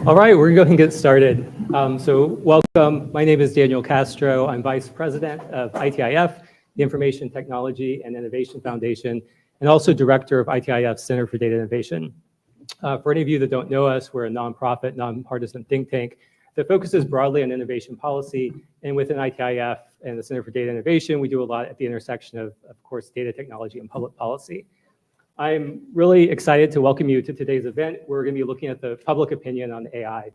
All right, we're going to get started. So welcome. My name is Daniel Castro. I'm Vice President of ITIF, the Information Technology and Innovation Foundation, and also Director of ITIF's Center for Data Innovation. For any of you that don't know us, we're a nonprofit, nonpartisan think tank that focuses broadly on innovation policy. And within ITIF and the Center for Data Innovation, we do a lot at the intersection of course, data technology and public policy. I'm really excited to welcome you to today's event. We're going to be looking at the public opinion on AI.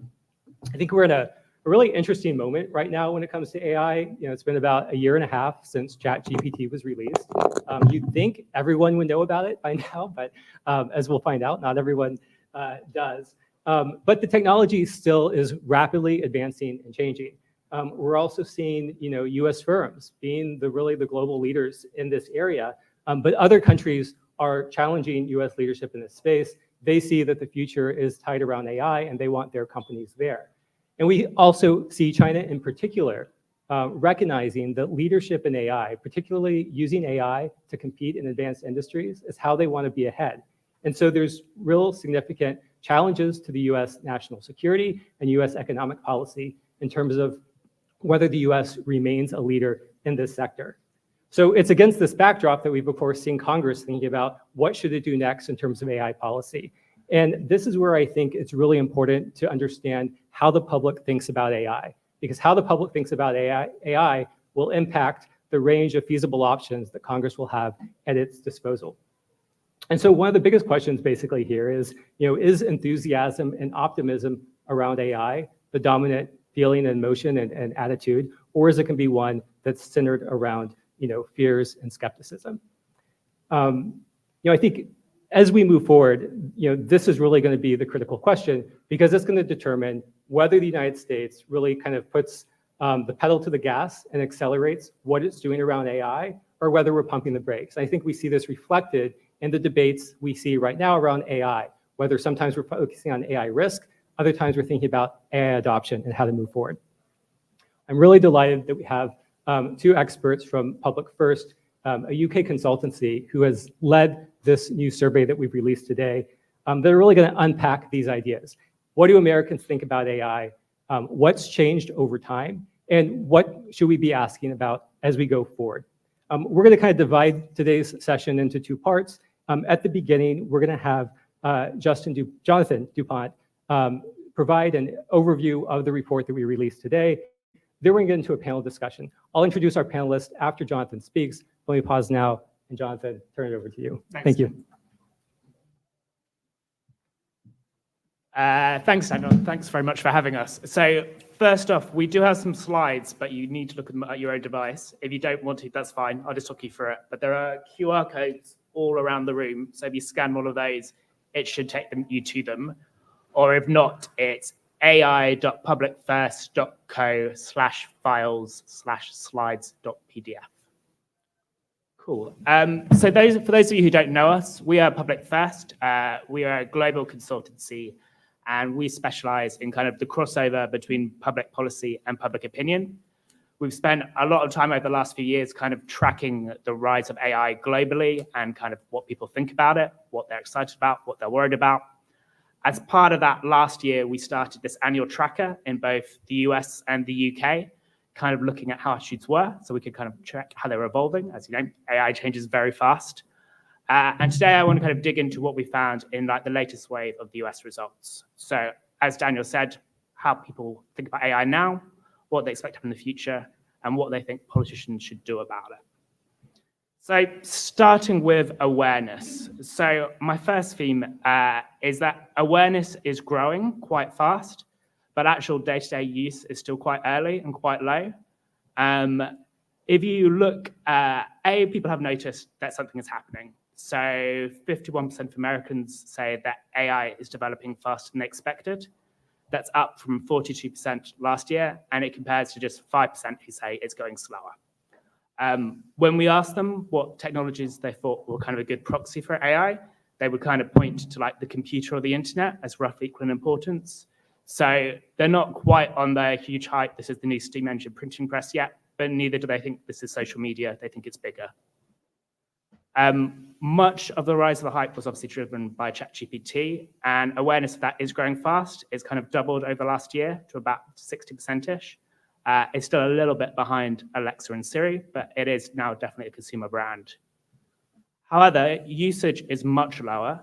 I think we're in a really interesting moment right now when it comes to AI. You know, it's been about a year and a half since ChatGPT was released. You'd think everyone would know about it by now, but as we'll find out, not everyone does. But the technology still is rapidly advancing and changing. We're also seeing, U.S. firms being the global leaders in this area, but other countries are challenging U.S. leadership in this space. They see that the future is tied around AI and they want their companies there. And we also see China in particular recognizing that leadership in AI, particularly using AI to compete in advanced industries, is how they want to be ahead. And so there's real significant challenges to the U.S. national security and U.S. economic policy in terms of whether the U.S. remains a leader in this sector. So it's against this backdrop that we've, of course, seen Congress thinking about what should it do next in terms of AI policy. And this is where I think it's really important to understand how the public thinks about AI, because how the public thinks about AI will impact the range of feasible options that Congress will have at its disposal. And so one of the biggest questions basically here is, is enthusiasm and optimism around AI the dominant feeling and emotion and attitude, or is it can be one that's centered around fears and skepticism? I think as we move forward, this is really going to be the critical question, because it's going to determine whether the United States really kind of puts the pedal to the gas and accelerates what it's doing around AI, or whether we're pumping the brakes. I think we see this reflected in the debates we see right now around AI, whether sometimes we're focusing on AI risk, other times we're thinking about AI adoption and how to move forward. I'm really delighted that we have two experts from Public First, a UK consultancy who has led this new survey that we've released today. They're really going to unpack these ideas. What do Americans think about AI? What's changed over time? And what should we be asking about as we go forward? We're going to kind of divide today's session into two parts. At the beginning, we're going to have Jonathan DuPont provide an overview of the report that we released today. Then we're going to get into a panel discussion. I'll introduce our panelists after Jonathan speaks. Let me pause now, and Jonathan, turn it over to you. Thank you. Thanks, Daniel. Thanks very much for having us. So first off, we do have some slides, but you need to look at your own device. If you don't want to, that's fine. I'll just talk you through it. But there are QR codes all around the room. So if you scan all of those, it should take you to them. Or if not, it's ai.publicfirst.co/files/slides.pdf. Cool. So for those of you who don't know us, we are Public First. We are a global consultancy, and we specialize in kind of the crossover between public policy and public opinion. We've spent a lot of time over the last few years kind of tracking the rise of AI globally and kind of what people think about it, what they're excited about, what they're worried about. As part of that, last year, we started this annual tracker in both the US and the UK, kind of looking at how attitudes were, so we could kind of track how they're evolving. As you know, AI changes very fast. And today, I want to kind of dig into what we found in the latest wave of the US results. So as Daniel said, how people think about AI now, what they expect in the future, and what they think politicians should do about it. So starting with awareness. So my first theme is that awareness is growing quite fast, but actual day-to-day use is still quite early and quite low. If you look, people have noticed that something is happening. So 51% of Americans say that AI is developing faster than expected. That's up from 42% last year, and it compares to just 5% who say it's going slower. When we asked them what technologies they thought were kind of a good proxy for AI, they would kind of point to the computer or the internet as roughly equal in importance. So they're not quite on the huge hype, this is the new steam engine printing press yet, but neither do they think this is social media, they think it's bigger. Much of the rise of the hype was obviously driven by ChatGPT, and awareness of that is growing fast. It's kind of doubled over the last year to about 60%-ish. It's still a little bit behind Alexa and Siri, but it is now definitely a consumer brand. However, usage is much lower.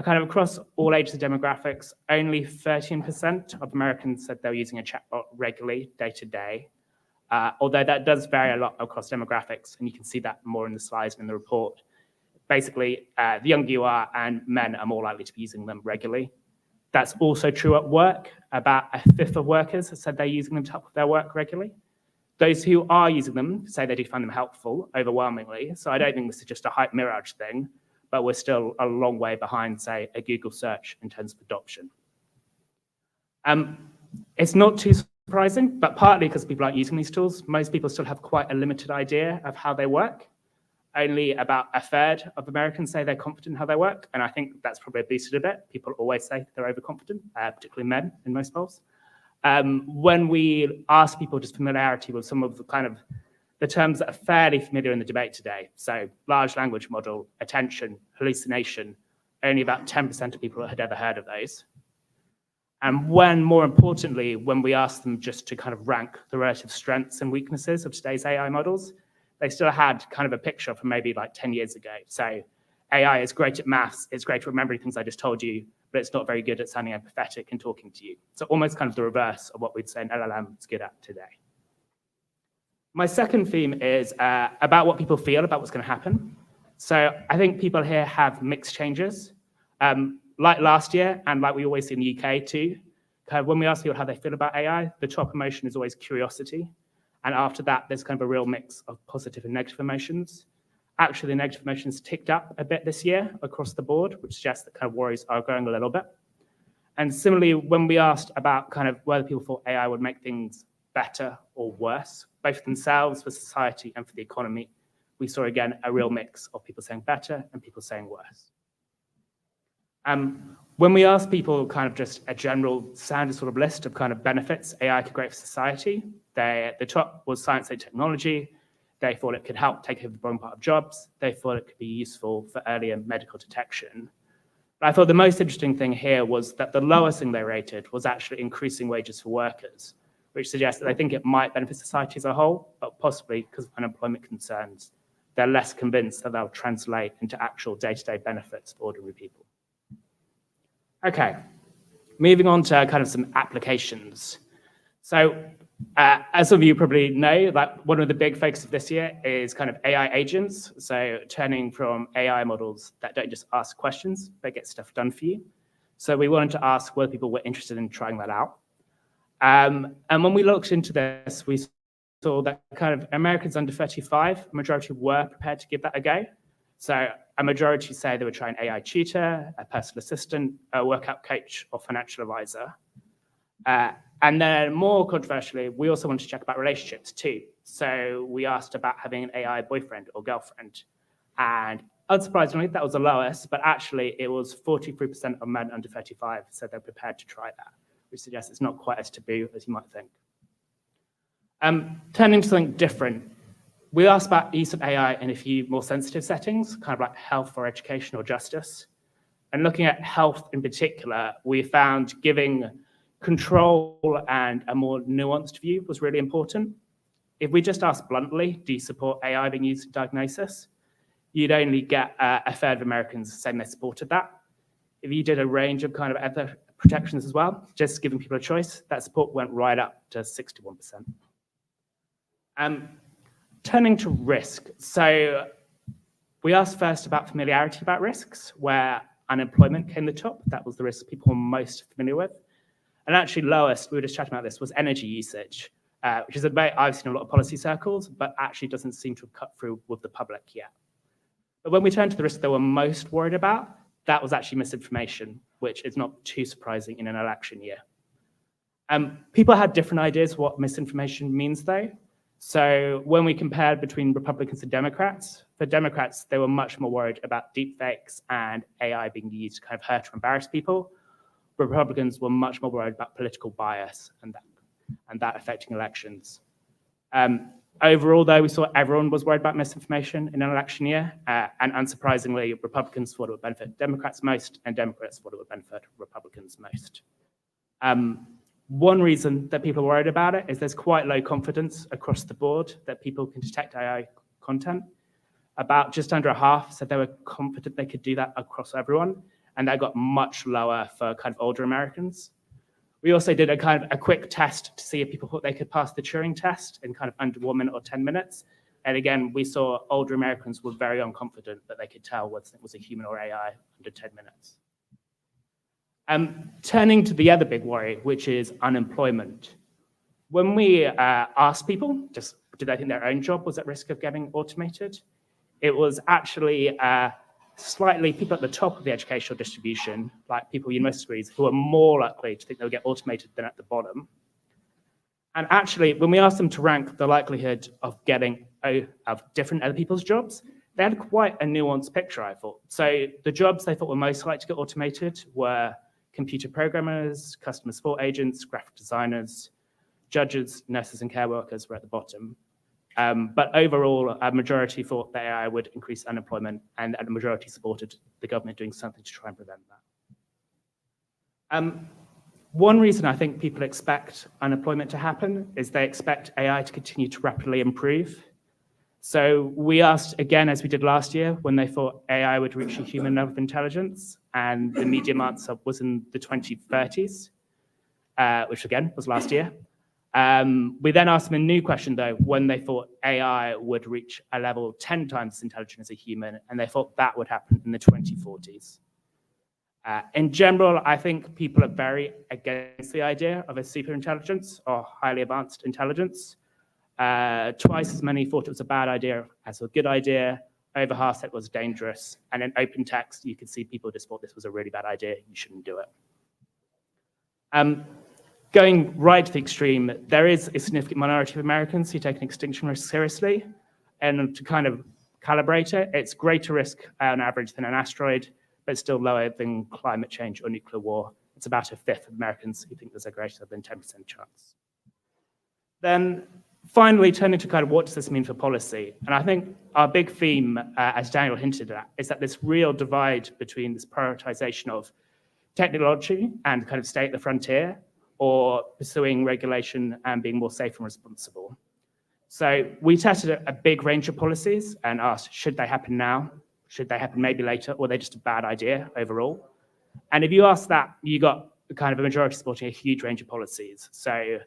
Kind of across all ages and demographics, only 13% of Americans said they were using a chatbot regularly day to day, although that does vary a lot across demographics, and you can see that more in the slides and in the report. Basically, the younger you are and men are more likely to be using them regularly. That's also true at work. About a fifth of workers have said they're using them to help with their work regularly. Those who are using them say they do find them helpful overwhelmingly. So I don't think this is just a hype mirage thing, but we're still a long way behind, say, a Google search in terms of adoption. It's not too surprising, but partly because people aren't using these tools, most people still have quite a limited idea of how they work. Only about a third of Americans say they're confident in how they work, and I think that's probably boosted a bit. People always say they're overconfident, particularly men in most polls. When we ask people just familiarity with some of the terms that are fairly familiar in the debate today, so large language model, attention, hallucination, only about 10% of people had ever heard of those. And more importantly, when we ask them just to kind of rank the relative strengths and weaknesses of today's AI models, they still had kind of a picture from maybe like 10 years ago. So AI is great at maths, it's great at remembering things I just told you, but it's not very good at sounding empathetic and talking to you. So almost kind of the reverse of what we'd say an LLM is good at today. My second theme is about what people feel about what's going to happen. So I think people here have mixed changes. Like last year, and like we always see in the UK too, kind of when we ask people how they feel about AI, the top emotion is always curiosity. And after that, there's kind of a real mix of positive and negative emotions. Actually, the negative emotions ticked up a bit this year across the board, which suggests that kind of worries are growing a little bit. And similarly, when we asked about kind of whether people thought AI would make things better or worse, both for themselves, for society, and for the economy, we saw again a real mix of people saying better and people saying worse. When we asked people kind of just a general standard sort of list of kind of benefits AI could create for society, the top was science and technology. They thought it could help take over the boring part of jobs. They thought it could be useful for earlier medical detection. But I thought the most interesting thing here was that the lowest thing they rated was actually increasing wages for workers, which suggests that they think it might benefit society as a whole, but possibly because of unemployment concerns, they're less convinced that they'll translate into actual day-to-day benefits for ordinary people. Okay, moving on to kind of some applications. So as some of you probably know, like one of the big focuses of this year is kind of AI agents. So turning from AI models that don't just ask questions, but get stuff done for you. So we wanted to ask whether people were interested in trying that out. And when we looked into this, we saw that kind of Americans under 35, a majority were prepared to give that a go. So a majority say they would try an AI tutor, a personal assistant, a workout coach, or financial advisor. And then more controversially, we also wanted to check about relationships too. So we asked about having an AI boyfriend or girlfriend. And unsurprisingly, that was the lowest, but actually it was 43% of men under 35 said they're prepared to try that, which suggests it's not quite as taboo as you might think. Turning to something different, we asked about use of AI in a few more sensitive settings, kind of like health or education or justice. And looking at health in particular, we found giving control and a more nuanced view was really important. If we just asked bluntly, do you support AI being used in diagnosis? You'd only get a third of Americans saying they supported that. If you did a range of kind of other protections as well, just giving people a choice, that support went right up to 61%. Turning to risk. So we asked first about familiarity about risks, where unemployment came the top. That was the risk people were most familiar with. And actually lowest, we were just chatting about this, was energy usage, which is a debate I've seen in a lot of policy circles, but actually doesn't seem to have cut through with the public yet. But when we turned to the risk they were most worried about, that was actually misinformation, which is not too surprising in an election year. People had different ideas what misinformation means, though. So when we compared between Republicans and Democrats, for Democrats, they were much more worried about deepfakes and AI being used to kind of hurt or embarrass people. Republicans were much more worried about political bias and that affecting elections. Overall, though, we saw everyone was worried about misinformation in an election year, and unsurprisingly, Republicans thought it would benefit Democrats most, and Democrats thought it would benefit Republicans most. One reason that people are worried about it is there's quite low confidence across the board that people can detect AI content. About just under a half said they were confident they could do that across everyone, and that got much lower for kind of older Americans. We also did a quick test to see if people thought they could pass the Turing test in kind of under 1 minute or 10 minutes. And again, we saw older Americans were very unconfident that they could tell whether it was a human or AI under 10 minutes. Turning to the other big worry, which is unemployment. When we asked people, just did they think their own job was at risk of getting automated? It was actually slightly people at the top of the educational distribution, like people with university degrees, who are more likely to think they'll get automated than at the bottom. And actually, when we asked them to rank the likelihood of getting of different other people's jobs, they had quite a nuanced picture, I thought. So the jobs they thought were most likely to get automated were computer programmers, customer support agents, graphic designers, judges, nurses, and care workers were at the bottom. But overall, a majority thought that AI would increase unemployment, and a majority supported the government doing something to try and prevent that. One reason I think people expect unemployment to happen is they expect AI to continue to rapidly improve. So we asked, again, as we did last year, when they thought AI would reach a human level of intelligence, and the median answer was in the 2030s, which again was last year. We then asked them a new question, though, when they thought AI would reach a level 10 times as intelligent as a human, and they thought that would happen in the 2040s. In general, I think people are very against the idea of a superintelligence or highly advanced intelligence. Twice as many thought it was a bad idea as a good idea. Over half said it was dangerous. And in open text, you could see people just thought this was a really bad idea. You shouldn't do it. Going right to the extreme, there is a significant minority of Americans who take an extinction risk seriously. And to kind of calibrate it, it's greater risk on average than an asteroid, but still lower than climate change or nuclear war. It's about a fifth of Americans who think there's a greater than 10% chance. Then finally, turning to kind of what does this mean for policy? And I think our big theme, as Daniel hinted at, is that this real divide between this prioritization of technology and kind of stay at the frontier, or pursuing regulation and being more safe and responsible. So we tested a big range of policies and asked, should they happen now? Should they happen maybe later? Or are they just a bad idea overall? And if you ask that, you got kind of a majority supporting a huge range of policies. So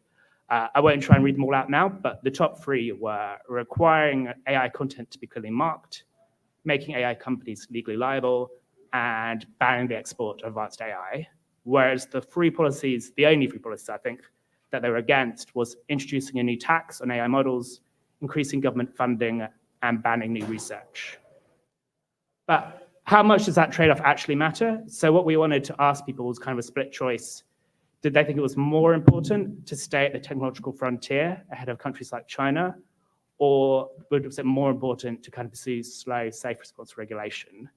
I won't try and read them all out now, but the top three were requiring AI content to be clearly marked, making AI companies legally liable, and banning the export of advanced AI. Whereas the only three policies, I think, that they were against was introducing a new tax on AI models, increasing government funding, and banning new research. But how much does that trade-off actually matter? So what we wanted to ask people was kind of a split choice. Did they think it was more important to stay at the technological frontier ahead of countries like China? Or was it more important to kind of pursue slow, safe, responsible regulation?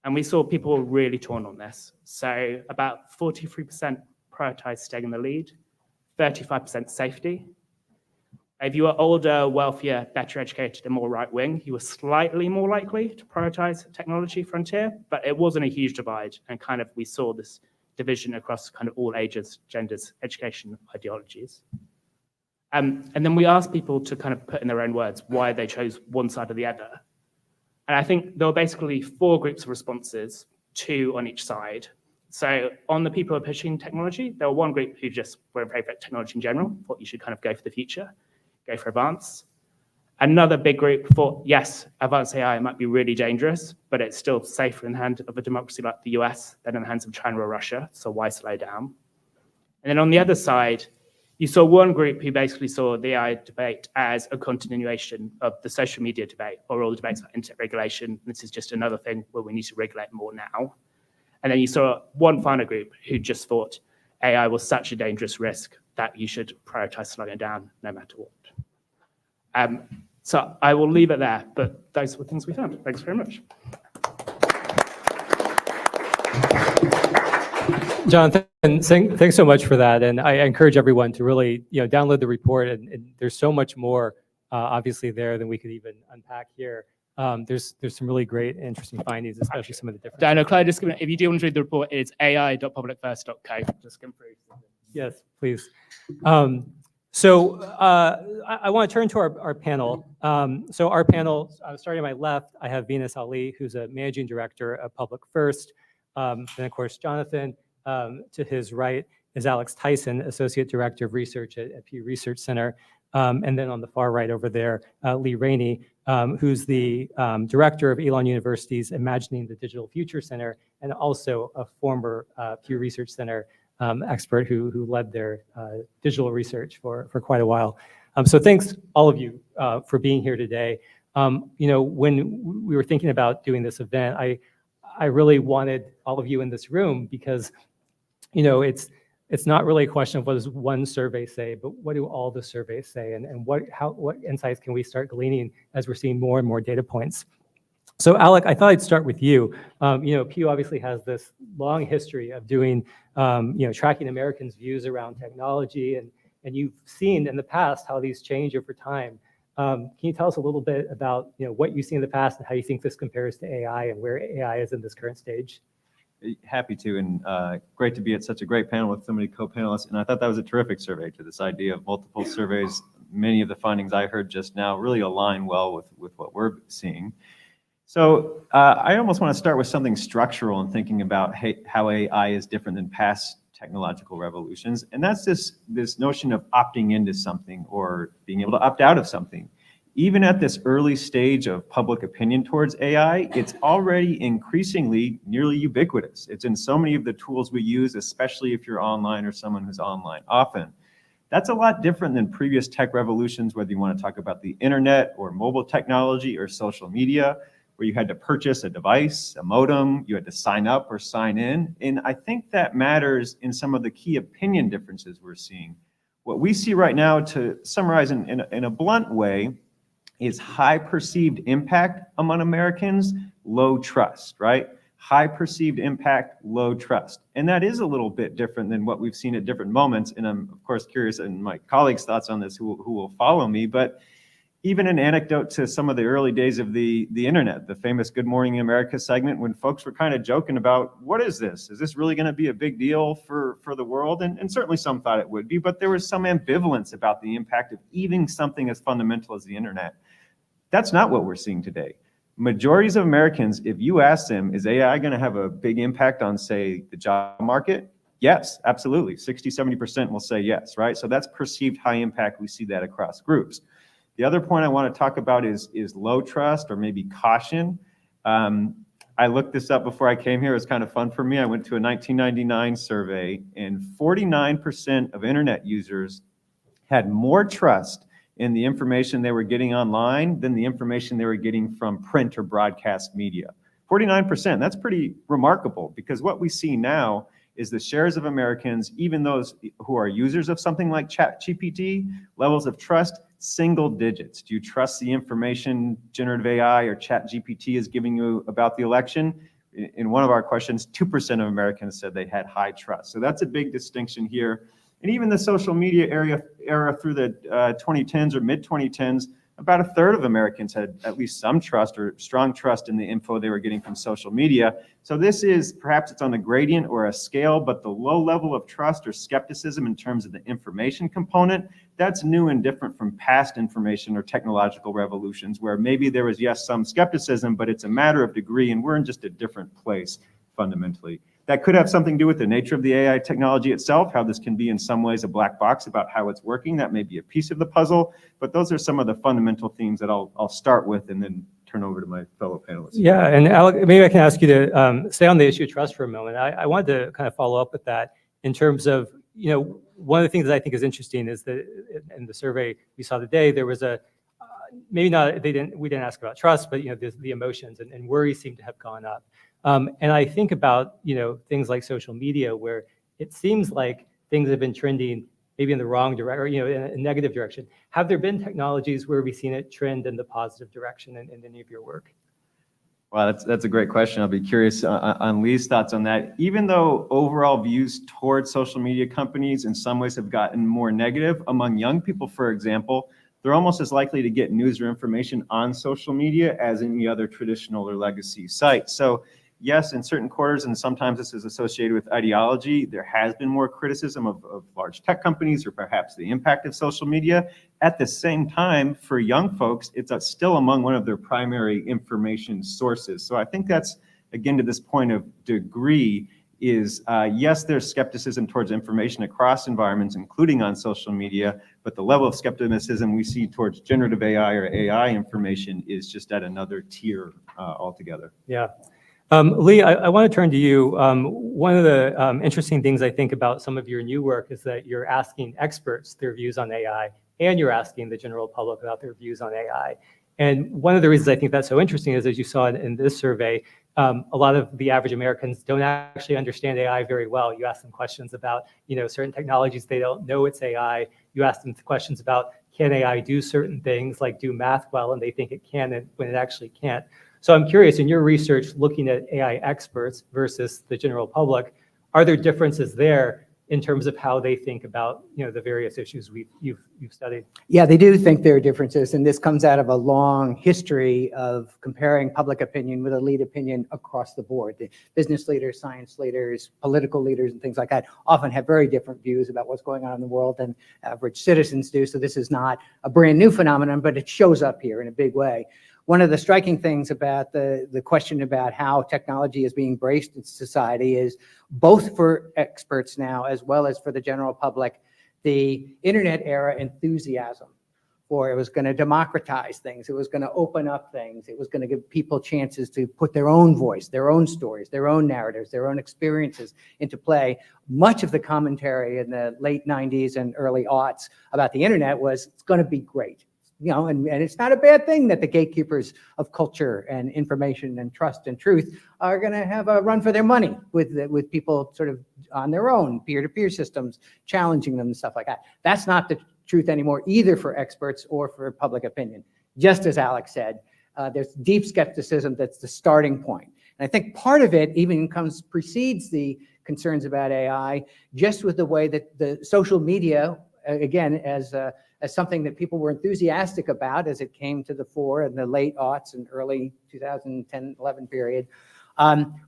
And we saw people really torn on this. So about 43% prioritized staying in the lead, 35% safety. If you were older, wealthier, better educated, and more right-wing, you were slightly more likely to prioritize technology frontier, but it wasn't a huge divide. And kind of we saw this division across kind of all ages, genders, education, ideologies. And then we asked people to kind of put in their own words why they chose one side or the other. And I think there were basically four groups of responses, two on each side. So on the people who are pushing technology, there were one group who just were in favor of technology in general, thought you should kind of go for the future, go for advance. Another big group thought, yes, advanced AI might be really dangerous, but it's still safer in the hands of a democracy like the US than in the hands of China or Russia, so why slow down? And then on the other side, you saw one group who basically saw the AI debate as a continuation of the social media debate or all the debates about internet regulation. This is just another thing where we need to regulate more now. And then you saw one final group who just thought AI was such a dangerous risk that you should prioritize slowing it down no matter what. So I will leave it there, but those were things we found. Thanks very much. Jonathan, thanks so much for that. And I encourage everyone to really, download the report. And there's so much more obviously there than we could even unpack here. There's some really great and interesting findings, especially some of the different. Daniel, Claire, just if you do want to read the report, it's ai.publicfirst.co. Just skim through. Yes, please. I want to turn to our panel. So our panel, starting on my left, I have Venus Ali, who's a managing director of Public First. Then, of course, Jonathan, to his right, is Alex Tyson, associate director of research at Pew Research Center. And then on the far right over there, Lee Rainey, who's the director of Elon University's Imagining the Digital Future Center, and also a former Pew Research Center expert who led their digital research for quite a while. So thanks all of you for being here today. When we were thinking about doing this event, I really wanted all of you in this room because, it's not really a question of what does one survey say, but what do all the surveys say, and what insights can we start gleaning as we're seeing more and more data points. So Alec, I thought I'd start with you. Pew obviously has this long history of doing, tracking Americans' views around technology, and you've seen in the past how these change over time. Can you tell us a little bit about what you've seen in the past and how you think this compares to AI and where AI is in this current stage? Happy to, and great to be at such a great panel with so many co-panelists. And I thought that was a terrific survey to this idea of multiple surveys. Many of the findings I heard just now really align well with what we're seeing. So I almost want to start with something structural and thinking about how AI is different than past technological revolutions. And that's this notion of opting into something or being able to opt out of something. Even at this early stage of public opinion towards AI, it's already increasingly nearly ubiquitous. It's in so many of the tools we use, especially if you're online or someone who's online often. That's a lot different than previous tech revolutions, whether you want to talk about the internet or mobile technology or social media, where you had to purchase a device, a modem, you had to sign up or sign in. And I think that matters in some of the key opinion differences we're seeing. What we see right now, to summarize in a blunt way, is high perceived impact among Americans, low trust, right? High perceived impact, low trust. And that is a little bit different than what we've seen at different moments. And I'm, of course, curious in my colleagues' thoughts on this who will follow me. But even an anecdote to some of the early days of the internet, the famous Good Morning America segment, when folks were kind of joking about, what is this? Is this really going to be a big deal for the world? And certainly some thought it would be, but there was some ambivalence about the impact of even something as fundamental as the internet. That's not what we're seeing today. Majorities of Americans, if you ask them, is AI going to have a big impact on, say, the job market? Yes, absolutely. 60, 70% will say yes, right? So that's perceived high impact. We see that across groups. The other point I want to talk about is low trust or maybe caution. I looked this up before I came here. It was kind of fun for me. I went to a 1999 survey, and 49% of internet users had more trust in the information they were getting online than the information they were getting from print or broadcast media. 49%, that's pretty remarkable, because what we see now is the shares of Americans, even those who are users of something like ChatGPT, levels of trust, single digits. Do you trust the information generative AI or ChatGPT is giving you about the election? In one of our questions, 2% of Americans said they had high trust. So that's a big distinction here. And even the social media era through the 2010s or mid-2010s, about a third of Americans had at least some trust or strong trust in the info they were getting from social media. So this is, perhaps it's on a gradient or a scale, but the low level of trust or skepticism in terms of the information component, that's new and different from past information or technological revolutions, where maybe there was, yes, some skepticism, but it's a matter of degree, and we're in just a different place fundamentally. That could have something to do with the nature of the AI technology itself, how this can be in some ways a black box about how it's working. That may be a piece of the puzzle, but those are some of the fundamental themes that I'll start with and then turn over to my fellow panelists. Yeah, and Alec, maybe I can ask you to stay on the issue of trust for a moment. I wanted to kind of follow up with that in terms of, one of the things that I think is interesting is that in the survey we saw today, there was a, maybe not, we didn't ask about trust, but the emotions and worry seem to have gone up. And I think about, things like social media, where it seems like things have been trending maybe in the wrong direction, or, in a negative direction. Have there been technologies where we've seen it trend in the positive direction in any of your work? Well, that's a great question. I'll be curious on Lee's thoughts on that. Even though overall views towards social media companies in some ways have gotten more negative among young people, for example, they're almost as likely to get news or information on social media as any other traditional or legacy site. So yes, in certain quarters, and sometimes this is associated with ideology, there has been more criticism of large tech companies or perhaps the impact of social media. At the same time, for young folks, it's still among one of their primary information sources. So I think that's, again, to this point of degree, is yes, there's skepticism towards information across environments, including on social media, but the level of skepticism we see towards generative AI or AI information is just at another tier altogether. Yeah. Lee, I want to turn to you. One of the interesting things I think about some of your new work is that you're asking experts their views on AI, and you're asking the general public about their views on AI. And one of the reasons I think that's so interesting is, as you saw in this survey, a lot of the average Americans don't actually understand AI very well. You ask them questions about, certain technologies, they don't know it's AI. You ask them questions about, can AI do certain things like do math well, and they think it can when it actually can't. So I'm curious, in your research, looking at AI experts versus the general public, are there differences there in terms of how they think about, the various issues you've studied? Yeah, they do think there are differences, and this comes out of a long history of comparing public opinion with elite opinion across the board. The business leaders, science leaders, political leaders, and things like that often have very different views about what's going on in the world than average citizens do. So this is not a brand new phenomenon, but it shows up here in a big way. One of the striking things about the question about how technology is being embraced in society is, both for experts now as well as for the general public, the internet era enthusiasm for it was going to democratize things, it was going to open up things, it was going to give people chances to put their own voice, their own stories, their own narratives, their own experiences into play. Much of the commentary in the late 90s and early aughts about the internet was, it's going to be great. And it's not a bad thing that the gatekeepers of culture and information and trust and truth are going to have a run for their money with people sort of on their own, peer-to-peer systems, challenging them and stuff like that. That's not the truth anymore, either for experts or for public opinion. Just as Alex said, there's deep skepticism that's the starting point. And I think part of it even precedes the concerns about AI, just with the way that the social media, again, as something that people were enthusiastic about as it came to the fore in the late aughts and early 2010-11 period.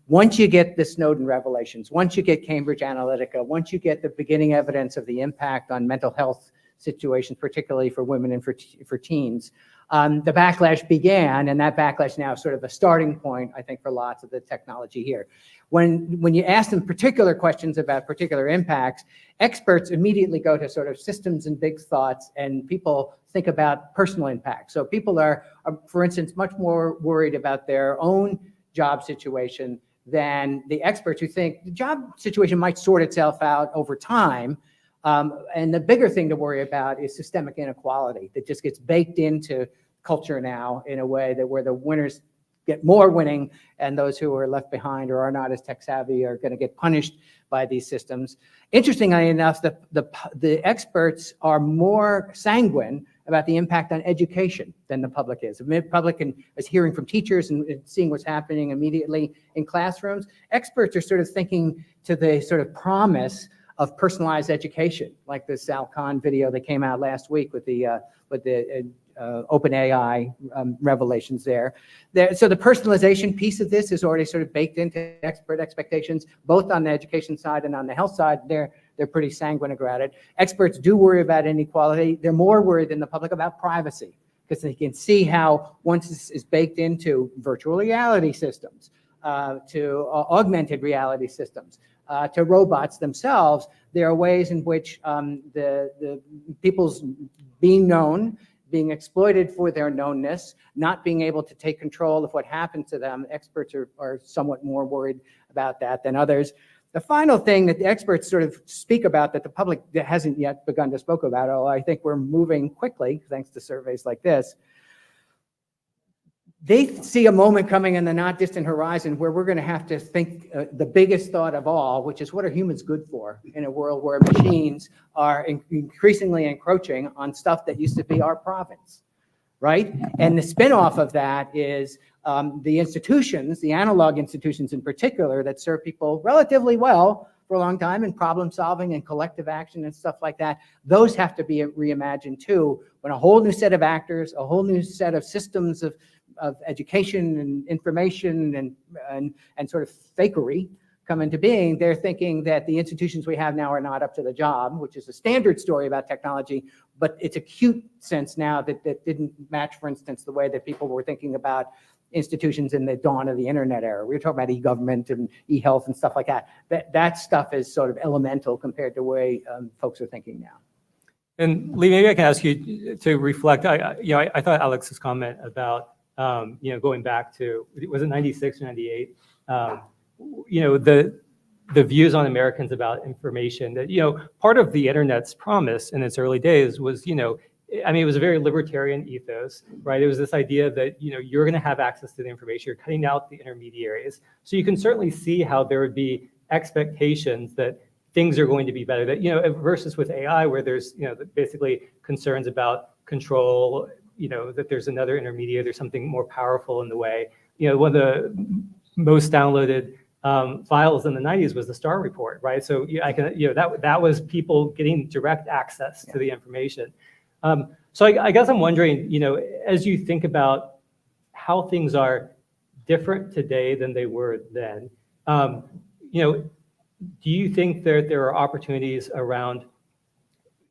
Once you get the Snowden revelations, once you get Cambridge Analytica, once you get the beginning evidence of the impact on mental health situations, particularly for women and for teens, the backlash began, and that backlash now is sort of a starting point, I think, for lots of the technology here. When you ask them particular questions about particular impacts, experts immediately go to sort of systems and big thoughts, and people think about personal impact. So people are, for instance, much more worried about their own job situation than the experts, who think the job situation might sort itself out over time. And the bigger thing to worry about is systemic inequality that just gets baked into culture now in a way that where the winners get more winning and those who are left behind or are not as tech savvy are going to get punished by these systems. Interestingly enough, the experts are more sanguine about the impact on education than the public is. The public is hearing from teachers and seeing what's happening immediately in classrooms. Experts are sort of thinking to the sort of promise of personalized education, like the Sal Khan video that came out last week with the OpenAI revelations there. So the personalization piece of this is already sort of baked into expert expectations, both on the education side and on the health side. They're pretty sanguine about it. Experts do worry about inequality. They're more worried than the public about privacy, because they can see how once this is baked into virtual reality systems, to augmented reality systems, to robots themselves, there are ways in which the people's being known, being exploited for their knownness, not being able to take control of what happens to them. Experts are somewhat more worried about that than others. The final thing that the experts sort of speak about that the public hasn't yet begun to speak about, although I think we're moving quickly thanks to surveys like this, they see a moment coming in the not distant horizon where we're going to have to think the biggest thought of all, which is, what are humans good for in a world where machines are increasingly encroaching on stuff that used to be our province, right? And the spinoff of that is the institutions, the analog institutions in particular, that serve people relatively well for a long time, and problem solving and collective action and stuff like that. Those have to be reimagined too, when a whole new set of actors, a whole new set of systems of education and information and sort of fakery come into being. They're thinking that the institutions we have now are not up to the job, which is a standard story about technology, but it's a cute sense now that didn't match, for instance, the way that people were thinking about institutions in the dawn of the internet era. We were talking about e-government and e-health and stuff like that. That stuff is sort of elemental compared to the way folks are thinking now. And Lee, maybe I can ask you to reflect. I thought Alex's comment about going back to, was it 96 or 98? The views on Americans about information, that part of the internet's promise in its early days was it was a very libertarian ethos, right? It was this idea that you're going to have access to the information, you're cutting out the intermediaries. So you can certainly see how there would be expectations that things are going to be better. That versus with AI, where there's basically concerns about control, that there's another intermediary, there's something more powerful in the way. One of the most downloaded files in the 90s was the Star Report, right? So that was people getting direct access to the information. So I guess I'm wondering, as you think about how things are different today than they were then, do you think that there are opportunities around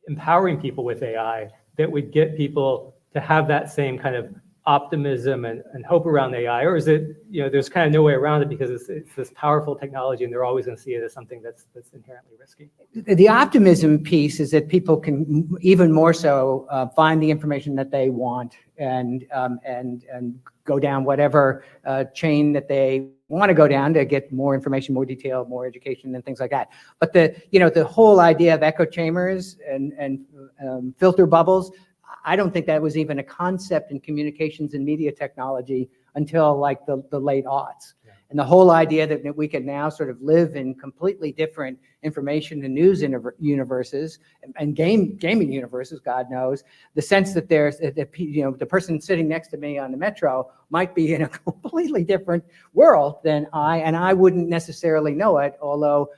empowering people with AI that would get people to have that same kind of optimism and hope around AI? Or is it, there's kind of no way around it because it's this powerful technology and they're always going to see it as something that's inherently risky? The optimism piece is that people can even more so find the information that they want and go down whatever chain that they want to go down to get more information, more detail, more education, and things like that. But the whole idea of echo chambers and filter bubbles, I don't think that was even a concept in communications and media technology until like the late aughts. Yeah. And the whole idea that we can now sort of live in completely different information and news universes and gaming universes, God knows, the sense that there's, the person sitting next to me on the metro might be in a completely different world than I wouldn't necessarily know it, although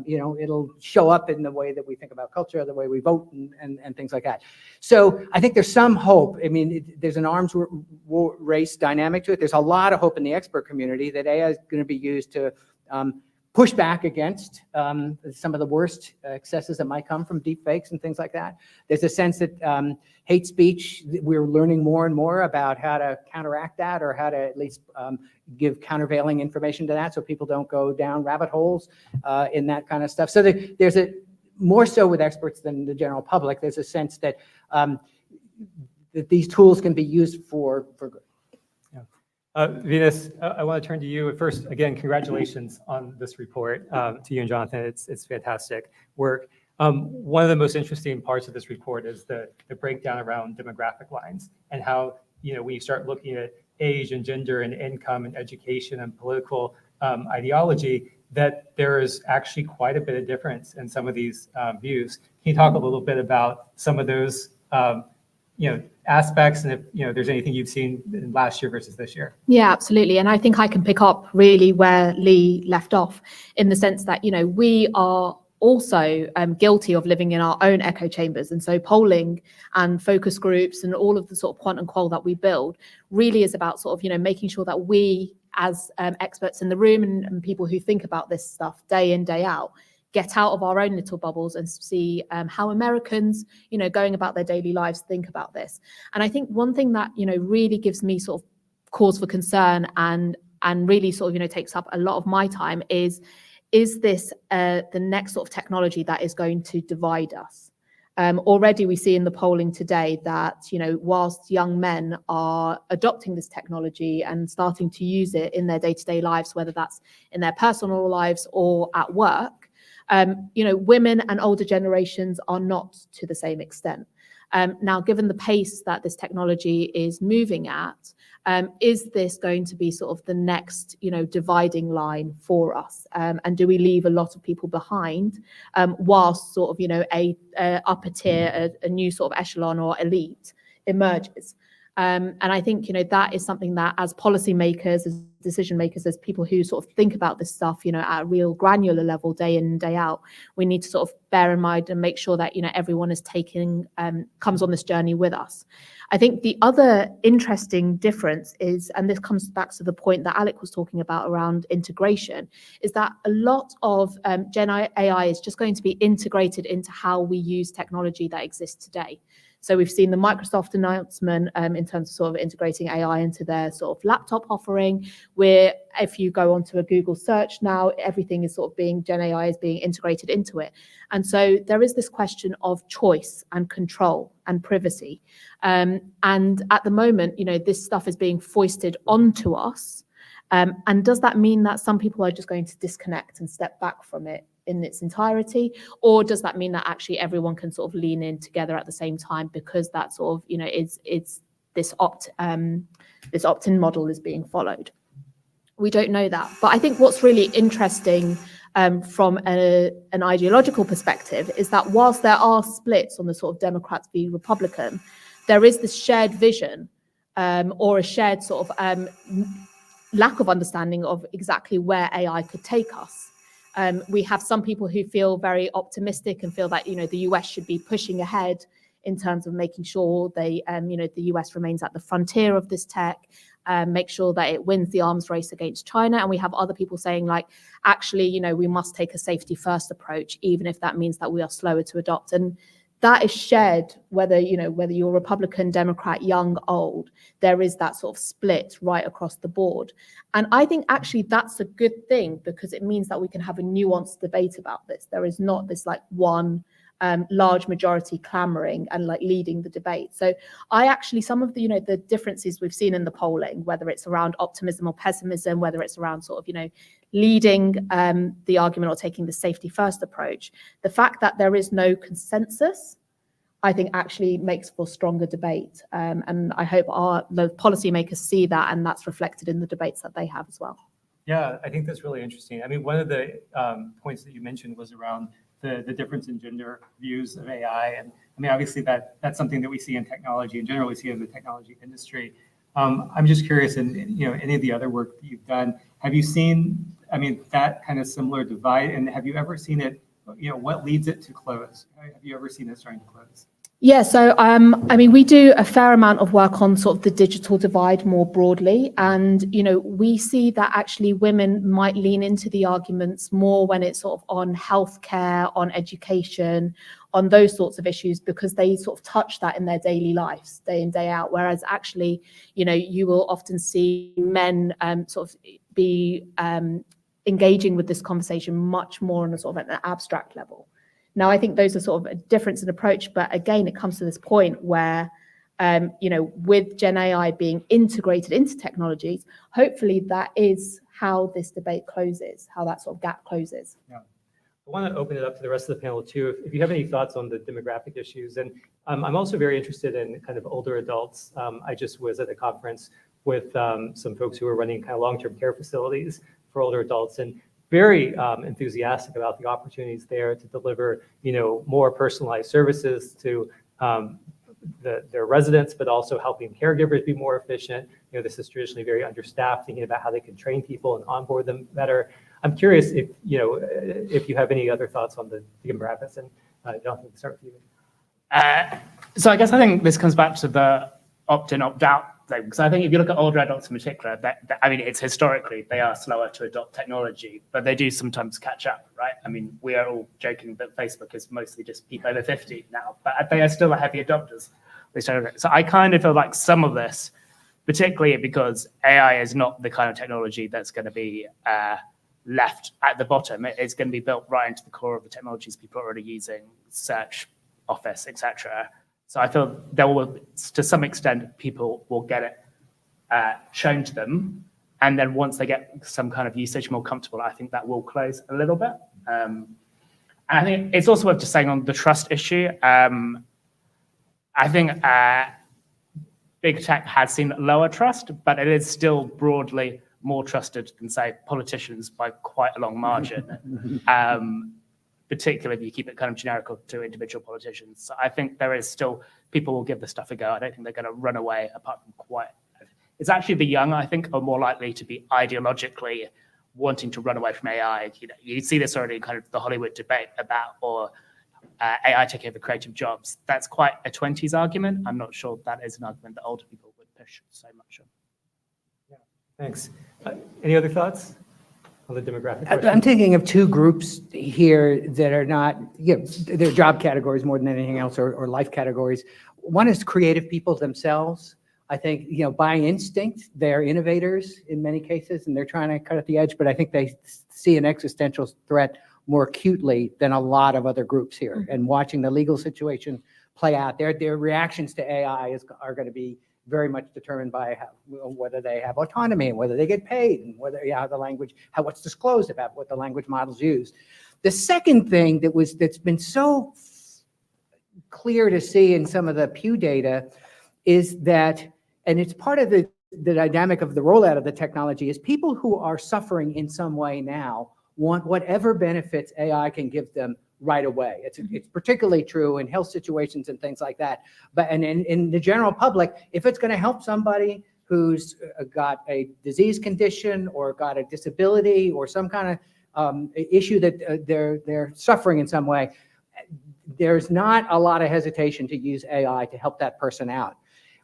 it'll show up in the way that we think about culture, the way we vote, and things like that. So I think there's some hope. I mean, there's an arms race dynamic to it. There's a lot of hope in the expert community that AI is going to be used to push back against some of the worst excesses that might come from deep fakes and things like that. There's a sense that hate speech, we're learning more and more about how to counteract that, or how to at least give countervailing information to that so people don't go down rabbit holes in that kind of stuff. So there's a more so with experts than the general public. There's a sense that that these tools can be used for good. Venus, I want to turn to you. First, again, congratulations on this report to you and Jonathan. It's fantastic work. One of the most interesting parts of this report is the breakdown around demographic lines and how, when you start looking at age and gender and income and education and political ideology, that there is actually quite a bit of difference in some of these views. Can you talk a little bit about some of those aspects, and if there's anything you've seen in last year versus this year? Yeah, absolutely. And I think I can pick up really where Lee left off, in the sense that we are also guilty of living in our own echo chambers. And so polling and focus groups and all of the sort of quant and qual that we build really is about sort of making sure that we as experts in the room and people who think about this stuff day in, day out, get out of our own little bubbles and see how Americans, going about their daily lives, think about this. And I think one thing that, really gives me sort of cause for concern and really sort of, takes up a lot of my time is this the next sort of technology that is going to divide us? Already we see in the polling today that, whilst young men are adopting this technology and starting to use it in their day-to-day lives, whether that's in their personal lives or at work, women and older generations are not to the same extent. Now, given the pace that this technology is moving at, is this going to be sort of the next, dividing line for us? And do we leave a lot of people behind whilst sort of, a upper tier, a new sort of echelon or elite emerges? And I think, that is something that as policymakers, as decision makers, as people who sort of think about this stuff, at a real granular level, day in and day out, we need to sort of bear in mind and make sure that, everyone is comes on this journey with us. I think the other interesting difference is, and this comes back to the point that Alec was talking about around integration, is that a lot of Gen AI is just going to be integrated into how we use technology that exists today. So we've seen the Microsoft announcement in terms of sort of integrating AI into their sort of laptop offering, where if you go onto a Google search now, everything is sort of Gen AI is being integrated into it. And so there is this question of choice and control and privacy. And at the moment, this stuff is being foisted onto us. And does that mean that some people are just going to disconnect and step back from it in its entirety, or does that mean that actually everyone can sort of lean in together at the same time, because that sort of it's this opt-in model is being followed? We don't know that, but I think what's really interesting from an ideological perspective is that whilst there are splits on the sort of Democrats v Republican, there is this shared vision or a shared sort of lack of understanding of exactly where AI could take us. We have some people who feel very optimistic and feel that the US should be pushing ahead in terms of making sure the US remains at the frontier of this tech, make sure that it wins the arms race against China. And we have other people saying actually, we must take a safety first approach, even if that means that we are slower to adopt. And that is shared, whether you're Republican, Democrat, young, old, there is that sort of split right across the board. And I think actually that's a good thing, because it means that we can have a nuanced debate about this. There is not this one large majority clamoring and leading the debate. So I actually, some of the, the differences we've seen in the polling, whether it's around optimism or pessimism, whether it's around sort of, leading the argument or taking the safety first approach, the fact that there is no consensus, I think actually makes for stronger debate. And I hope the policymakers see that, and that's reflected in the debates that they have as well. Yeah, I think that's really interesting. I mean, one of the points that you mentioned was around the difference in gender views of AI. And I mean, obviously that's something that we see in technology and generally see in the technology industry. I'm just curious, in any of the other work that you've done, have you seen, that kind of similar divide, and have you ever seen it, what leads it to close? Have you ever seen it starting to close? Yeah, so we do a fair amount of work on sort of the digital divide more broadly, and we see that actually women might lean into the arguments more when it's sort of on healthcare, on education, on those sorts of issues, because they sort of touch that in their daily lives, day in, day out. Whereas actually, you will often see men sort of be engaging with this conversation much more on a sort of an abstract level. Now, I think those are sort of a difference in approach, but again, it comes to this point where, with Gen AI being integrated into technologies, hopefully that is how this debate closes, how that sort of gap closes. Yeah. I want to open it up to the rest of the panel too, if you have any thoughts on the demographic issues. And I'm also very interested in kind of older adults. I just was at a conference with some folks who are running kind of long-term care facilities for older adults, and very enthusiastic about the opportunities there to deliver, more personalized services to their residents, but also helping caregivers be more efficient. This is traditionally very understaffed, thinking about how they can train people and onboard them better. I'm curious if you have any other thoughts on the demographics, and Jonathan, we'll start with you. So I think this comes back to the opt-in, opt-out thing, because I think if you look at older adults in particular, it's historically they are slower to adopt technology, but they do sometimes catch up, right? We are all joking that Facebook is mostly just people over 50 now, but they are still heavy adopters. So I kind of feel like some of this, particularly because AI is not the kind of technology that's going to be left at the bottom. It's going to be built right into the core of the technologies people are already using, search, Office, etc. So I feel there will, to some extent, people will get it shown to them. And then once they get some kind of usage more comfortable, I think that will close a little bit. And I think it's also worth just saying on the trust issue, I think big tech has seen lower trust, but it is still broadly more trusted than, say, politicians by quite a long margin. particularly if you keep it kind of generical to individual politicians. So I think there is still, people will give this stuff a go. I don't think they're going to run away apart from quiet. It's actually the young, I think, are more likely to be ideologically wanting to run away from AI. You see this already in kind of the Hollywood debate about, or AI taking over creative jobs. That's quite a 20s argument. I'm not sure that is an argument that older people would push so much on. Yeah, thanks. Any other thoughts on the demographic question? I'm thinking of two groups here that are not, they're job categories more than anything else, or life categories. One is creative people themselves. I think, by instinct, they're innovators in many cases, and they're trying to cut at the edge, but I think they see an existential threat more acutely than a lot of other groups here. And watching the legal situation play out, their reactions to AI are going to be very much determined by whether they have autonomy and whether they get paid, and whether what's disclosed about what the language models use. The second thing that's been so clear to see in some of the Pew data is that, and it's part of the dynamic of the rollout of the technology, is people who are suffering in some way now want whatever benefits AI can give them right away. It's particularly true in health situations and things like that. But in the general public, if it's going to help somebody who's got a disease condition or got a disability or some kind of issue that they're suffering in some way, there's not a lot of hesitation to use AI to help that person out.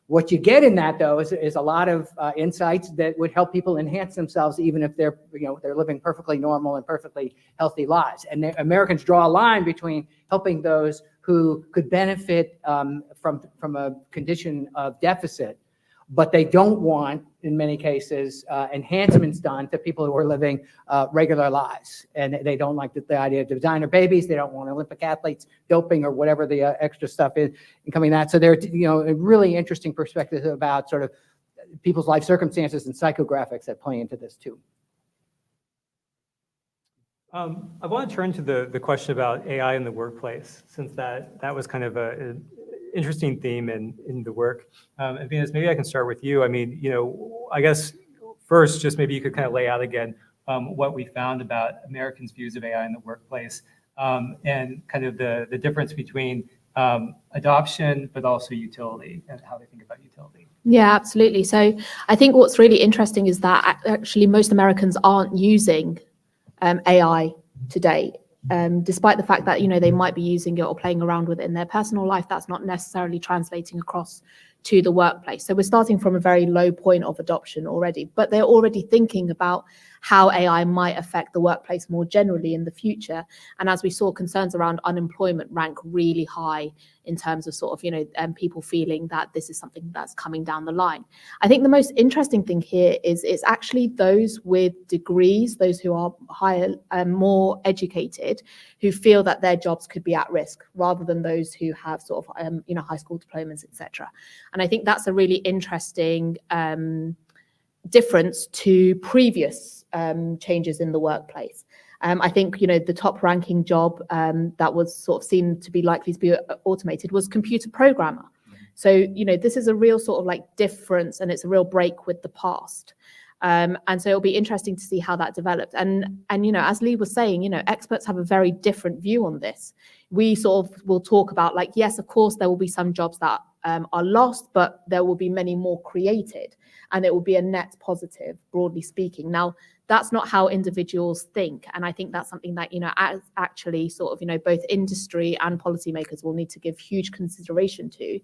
What you get in that, though, is a lot of insights that would help people enhance themselves, even if they're living perfectly normal and perfectly healthy lives. And Americans draw a line between helping those who could benefit from a condition of deficit, but they don't want, in many cases, enhancements done to people who are living regular lives. And they don't like the idea of designer babies. They don't want Olympic athletes doping or whatever the extra stuff is coming out. So there's a really interesting perspective about sort of people's life circumstances and psychographics that play into this too. I want to turn to the question about AI in the workplace, since that was kind of an interesting theme in the work. And Venus, maybe I can start with you. I mean, I guess first, just maybe you could kind of lay out again what we found about Americans' views of AI in the workplace, and kind of the difference between adoption, but also utility, and how they think about utility. Yeah, absolutely. So I think what's really interesting is that actually most Americans aren't using AI today. Despite the fact that, they might be using it or playing around with it in their personal life, that's not necessarily translating across to the workplace. So we're starting from a very low point of adoption already, but they're already thinking about how AI might affect the workplace more generally in the future. And as we saw, concerns around unemployment rank really high in terms of sort of, people feeling that this is something that's coming down the line. I think the most interesting thing here is it's actually those with degrees, those who are higher and more educated, who feel that their jobs could be at risk, rather than those who have sort of, high school diplomas, etc. And I think that's a really interesting difference to previous changes in the workplace. I think, the top ranking job that was sort of seen to be likely to be automated was computer programmer. So, this is a real sort of like difference, and it's a real break with the past. And so it'll be interesting to see how that developed. And as Lee was saying, experts have a very different view on this. We sort of will talk about like, yes, of course, there will be some jobs that are lost, but there will be many more created, and it will be a net positive, broadly speaking. Now, that's not how individuals think. And I think that's something that, actually sort of, both industry and policymakers will need to give huge consideration to,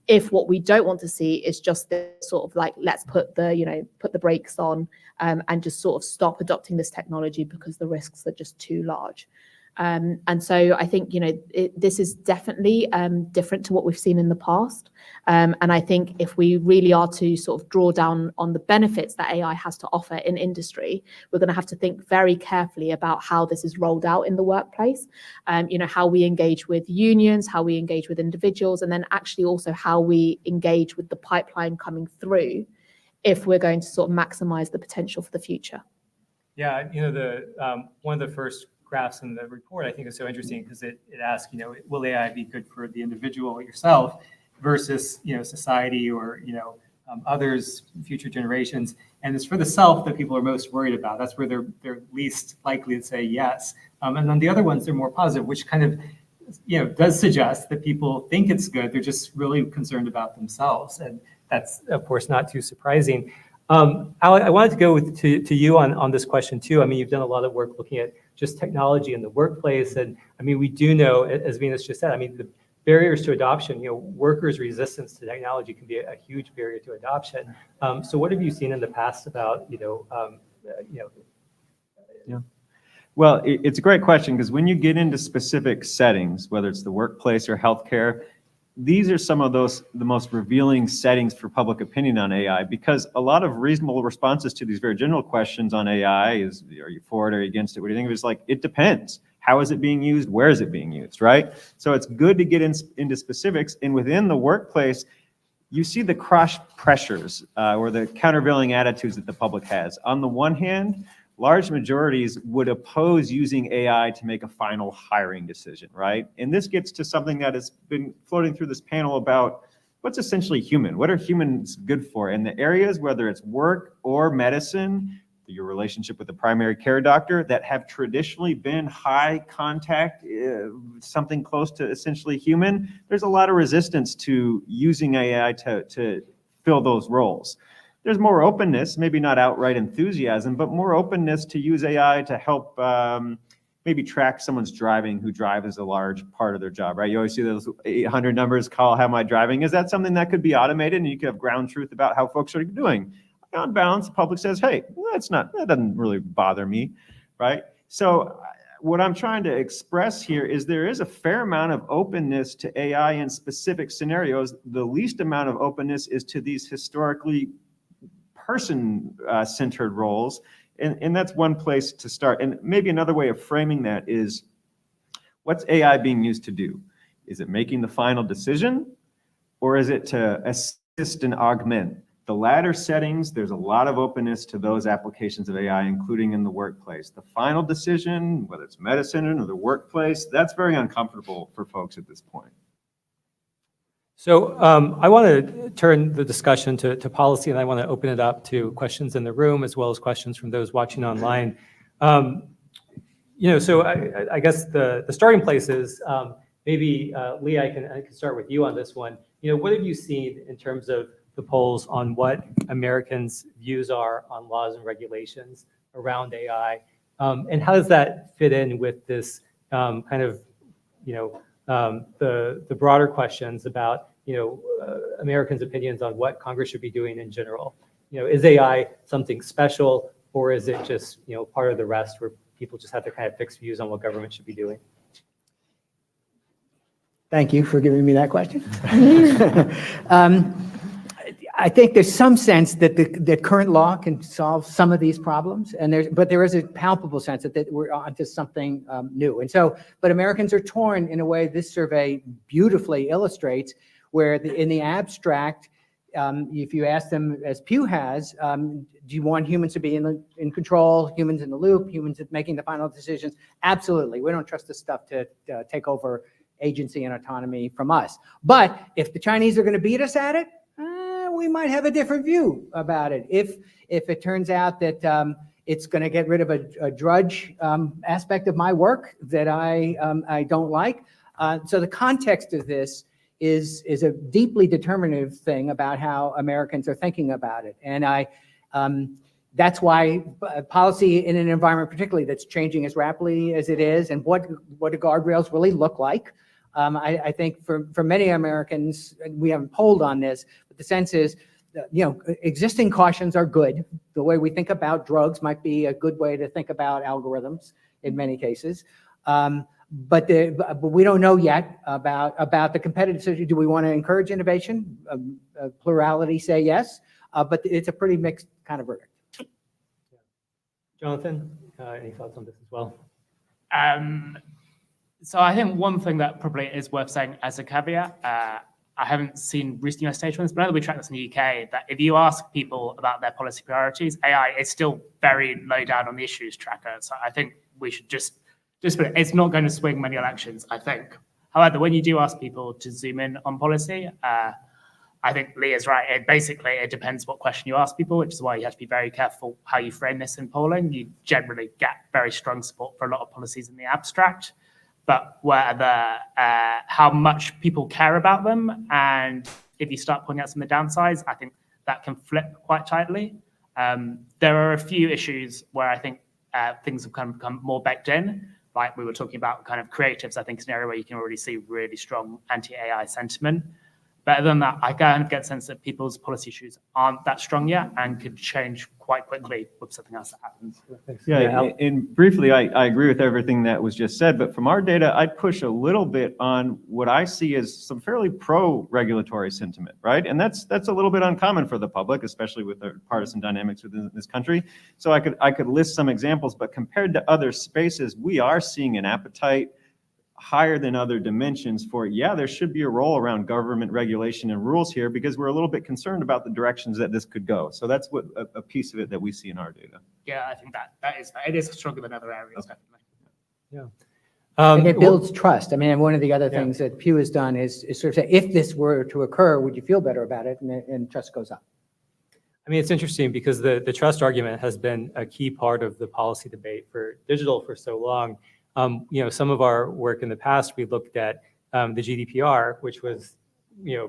if what we don't want to see is just this sort of like, let's put the brakes on and just sort of stop adopting this technology because the risks are just too large. And so I think, this is definitely different to what we've seen in the past. And I think if we really are to sort of draw down on the benefits that AI has to offer in industry, we're going to have to think very carefully about how this is rolled out in the workplace, how we engage with unions, how we engage with individuals, and then actually also how we engage with the pipeline coming through, if we're going to sort of maximize the potential for the future. Yeah, one of the first graphs in the report I think is so interesting, because it asks, will AI be good for the individual yourself versus, society or, others, future generations. And it's for the self that people are most worried about. That's where they're least likely to say yes. And then the other ones are more positive, which kind of, does suggest that people think it's good. They're just really concerned about themselves. And that's, of course, not too surprising. Al, I wanted to go to you on this question too. I mean, you've done a lot of work looking at just technology in the workplace. And I mean, we do know, as Venus just said, I mean, the barriers to adoption, workers' resistance to technology can be a huge barrier to adoption. So what have you seen in the past about, Well, it's a great question, because when you get into specific settings, whether it's the workplace or healthcare, these are some of the most revealing settings for public opinion on AI, because a lot of reasonable responses to these very general questions on AI is, are you for it, are you against it? What do you think of it? It's like, it depends. How is it being used? Where is it being used, right? So it's good to get into specifics. And within the workplace, you see the cross pressures or the countervailing attitudes that the public has. On the one hand, large majorities would oppose using AI to make a final hiring decision, right? And this gets to something that has been floating through this panel about what's essentially human. What are humans good for? And the areas, whether it's work or medicine, your relationship with the primary care doctor, that have traditionally been high contact, something close to essentially human, there's a lot of resistance to using AI to fill those roles. There's more openness, maybe not outright enthusiasm, but more openness to use AI to help maybe track someone's driving, who drive is a large part of their job, right? You always see those 800 numbers, call, how am I driving? Is that something that could be automated and you could have ground truth about how folks are doing? On balance, the public says, hey, that doesn't really bother me, right? So what I'm trying to express here is there is a fair amount of openness to AI in specific scenarios. The least amount of openness is to these historically person-centered roles. And that's one place to start. And maybe another way of framing that is, what's AI being used to do? Is it making the final decision, or is it to assist and augment? The latter settings, there's a lot of openness to those applications of AI, including in the workplace. The final decision, whether it's medicine or the workplace, that's very uncomfortable for folks at this point. So I want to turn the discussion to policy, and I want to open it up to questions in the room as well as questions from those watching online. So I guess the starting place is maybe Lee, I can start with you on this one. What have you seen in terms of the polls on what Americans' views are on laws and regulations around AI, and how does that fit in with this kind of the broader questions about Americans' opinions on what Congress should be doing in general? Is AI something special, or is it just part of the rest where people just have to kind of fix views on what government should be doing? Thank you for giving me that question. I think there's some sense that the current law can solve some of these problems, but there is a palpable sense that we're onto something new. And so, but Americans are torn in a way this survey beautifully illustrates, where in the abstract, if you ask them, as Pew has, do you want humans to be in control, humans in the loop, humans making the final decisions? Absolutely. We don't trust this stuff to take over agency and autonomy from us. But if the Chinese are going to beat us at it, we might have a different view about it. If it turns out that it's going to get rid of a drudge aspect of my work that I don't like. So the context of this is a deeply determinative thing about how Americans are thinking about it. And that's why policy in an environment particularly that's changing as rapidly as it is, and what do guardrails really look like. I think for many Americans, we haven't polled on this, but the sense is, existing cautions are good. The way we think about drugs might be a good way to think about algorithms in many cases. But we don't know yet about the competitive situation. Do we want to encourage innovation? Plurality say yes, but it's a pretty mixed kind of verdict. Jonathan, any thoughts on this as well? So I think one thing that probably is worth saying as a caveat, I haven't seen recent US data on this, but I know that we track this in the UK, that if you ask people about their policy priorities, AI is still very low down on the issues tracker. So I think we should just put it, it's not going to swing many elections, I think. However, when you do ask people to zoom in on policy, I I think Lee is right. It depends what question you ask people, which is why you have to be very careful how you frame this in polling. You generally get very strong support for a lot of policies in the abstract, but whether how much people care about them, and if you start pointing out some of the downsides, I think that can flip quite tightly. There are a few issues where I think things have kind of become more baked in. Like we were talking about kind of creatives, I think is an area where you can already see really strong anti-AI sentiment. But other than that, I kind of get the sense that people's policy issues aren't that strong yet and could change quite quickly with something else that happens. Yeah, and briefly, I agree with everything that was just said, but from our data, I'd push a little bit on what I see as some fairly pro-regulatory sentiment, right? And that's a little bit uncommon for the public, especially with the partisan dynamics within this country. So I could list some examples, but compared to other spaces, we are seeing an appetite higher than other dimensions for, yeah, there should be a role around government regulation and rules here because we're a little bit concerned about the directions that this could go. So that's what a piece of it that we see in our data. Yeah, I think it is stronger than other areas, definitely. Yeah. And it builds trust. I mean, one of the other things that Pew has done is sort of say, if this were to occur, would you feel better about it? And trust goes up. I mean, it's interesting because the trust argument has been a key part of the policy debate for digital for so long. Some of our work in the past, we looked at the GDPR, which was,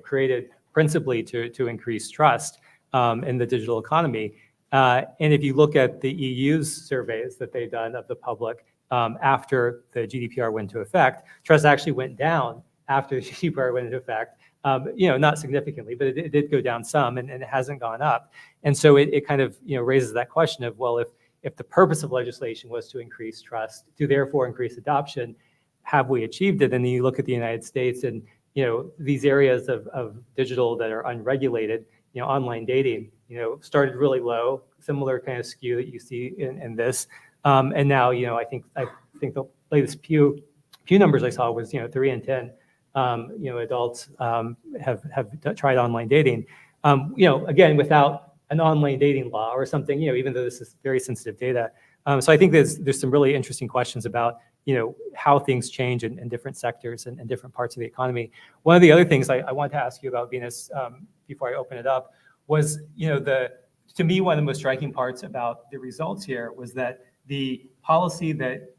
created principally to increase trust in the digital economy. And if you look at the EU's surveys that they've done of the public after the GDPR went into effect, trust actually went down after the GDPR went into effect. Not significantly, but it did go down some, and it hasn't gone up. And so it kind of raises that question of, well, if the purpose of legislation was to increase trust, to therefore increase adoption, have we achieved it? And then you look at the United States and, these areas of digital that are unregulated, online dating, started really low, similar kind of skew that you see in this. And now, I think the latest Pew numbers I saw was, 3 in 10, adults have tried online dating. Again, without an online dating law or something, even though this is very sensitive data. So I think there's some really interesting questions about, how things change in different sectors and different parts of the economy. One of the other things I want to ask you about, Venus, before I open it up, was, to me, one of the most striking parts about the results here was that the policy that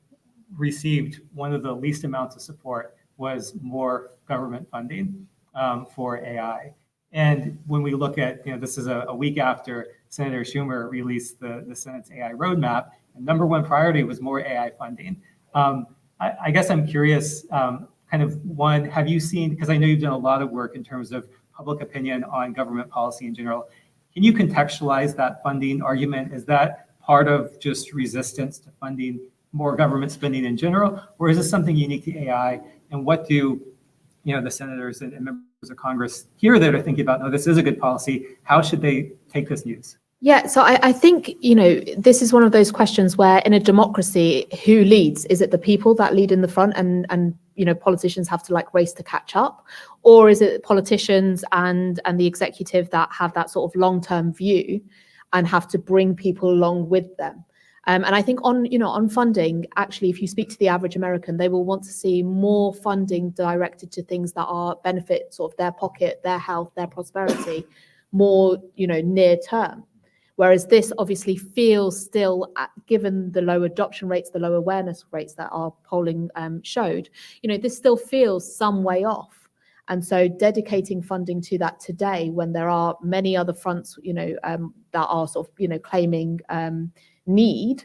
received one of the least amounts of support was more government funding for AI. And when we look at, this is a week after Senator Schumer released the Senate's AI roadmap, and number one priority was more AI funding. I guess I'm curious, kind of one, have you seen, because I know you've done a lot of work in terms of public opinion on government policy in general, can you contextualize that funding argument? Is that part of just resistance to funding more government spending in general, or is this something unique to AI? And what do the senators and members of Congress here that are thinking about, no, this is a good policy, how should they take this news? Yeah, so I think, this is one of those questions where in a democracy, who leads? Is it the people that lead in the front and politicians have to race to catch up? Or is it politicians and the executive that have that sort of long-term view and have to bring people along with them? And I think on funding, actually, if you speak to the average American, they will want to see more funding directed to things that are benefit sort of their pocket, their health, their prosperity, more, near term. Whereas this obviously feels still, given the low adoption rates, the low awareness rates that our polling showed, this still feels some way off. And so dedicating funding to that today, when there are many other fronts, that are sort of, claiming need,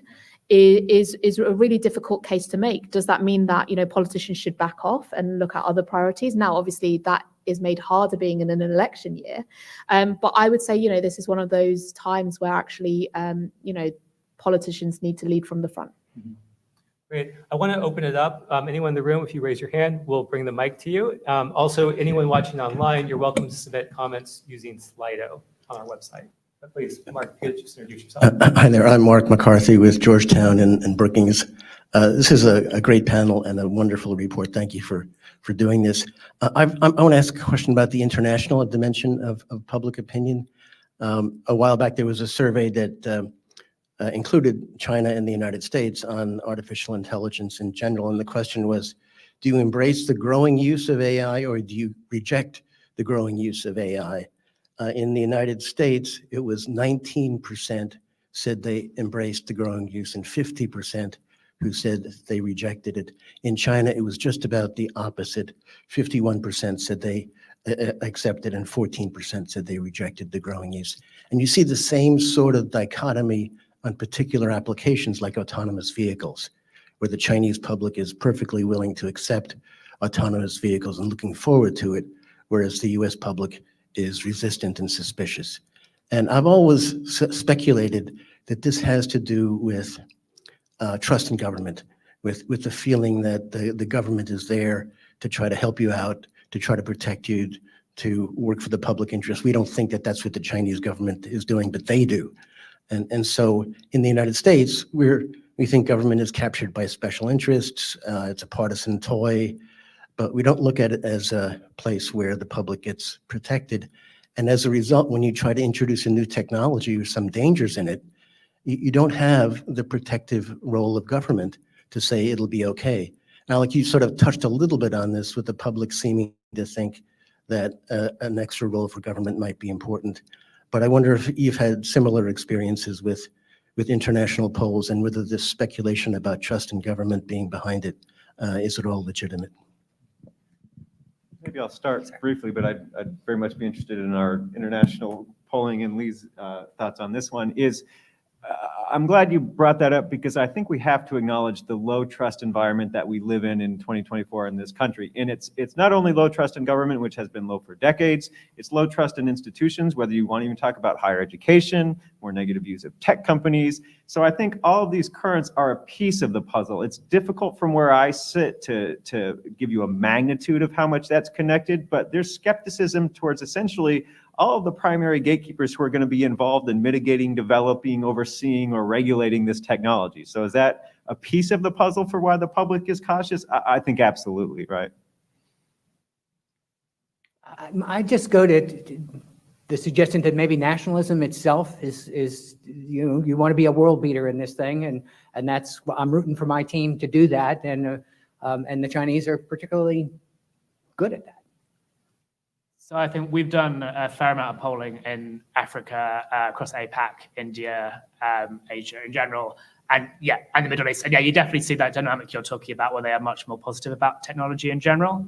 is a really difficult case to make. Does that mean that, politicians should back off and look at other priorities? Now, obviously, that is made harder being in an election year. But I would say, this is one of those times where actually, politicians need to lead from the front. Great. I want to open it up. Anyone in the room, if you raise your hand, we'll bring the mic to you. Also, anyone watching online, you're welcome to submit comments using Slido on our website. But please, Mark, could you just introduce yourself? Hi there, I'm Mark McCarthy with Georgetown and Brookings. This is a great panel and a wonderful report. Thank you for doing this. I want to ask a question about the international dimension of public opinion. A while back, there was a survey that included China and the United States on artificial intelligence in general. And the question was, do you embrace the growing use of AI or do you reject the growing use of AI? In the United States, it was 19% said they embraced the growing use and 50% who said they rejected it. In China, it was just about the opposite. 51% said they accepted and 14% said they rejected the growing use. And you see the same sort of dichotomy on particular applications like autonomous vehicles, where the Chinese public is perfectly willing to accept autonomous vehicles and looking forward to it, whereas the US public is resistant and suspicious. And I've always speculated that this has to do with trust in government, with the feeling that the government is there to try to help you out, to try to protect you, to work for the public interest. We don't think that that's what the Chinese government is doing, but they do. And so in the United States, we think government is captured by special interests. It's a partisan toy, but we don't look at it as a place where the public gets protected. And as a result, when you try to introduce a new technology with some dangers in it, you don't have the protective role of government to say it'll be okay. Now, like you sort of touched a little bit on this with the public seeming to think that an extra role for government might be important. But I wonder if you've had similar experiences with international polls and whether this speculation about trust in government being behind it is at all legitimate. Maybe I'll start briefly, but I'd very much be interested in our international polling and Lee's thoughts on this one. I'm glad you brought that up because I think we have to acknowledge the low trust environment that we live in 2024 in this country. And it's not only low trust in government, which has been low for decades, it's low trust in institutions, whether you want to even talk about higher education, more negative views of tech companies. So I think all of these currents are a piece of the puzzle. It's difficult from where I sit to give you a magnitude of how much that's connected, but there's skepticism towards essentially all of the primary gatekeepers who are going to be involved in mitigating, developing, overseeing, or regulating this technology. So is that a piece of the puzzle for why the public is cautious? I think absolutely, right? I just go to the suggestion that maybe nationalism itself is you want to be a world beater in this thing, and that's I'm rooting for my team to do that, and the Chinese are particularly good at that. So I think we've done a fair amount of polling in Africa, across APAC, India, Asia in general, and the Middle East. And you definitely see that dynamic you're talking about where they are much more positive about technology in general.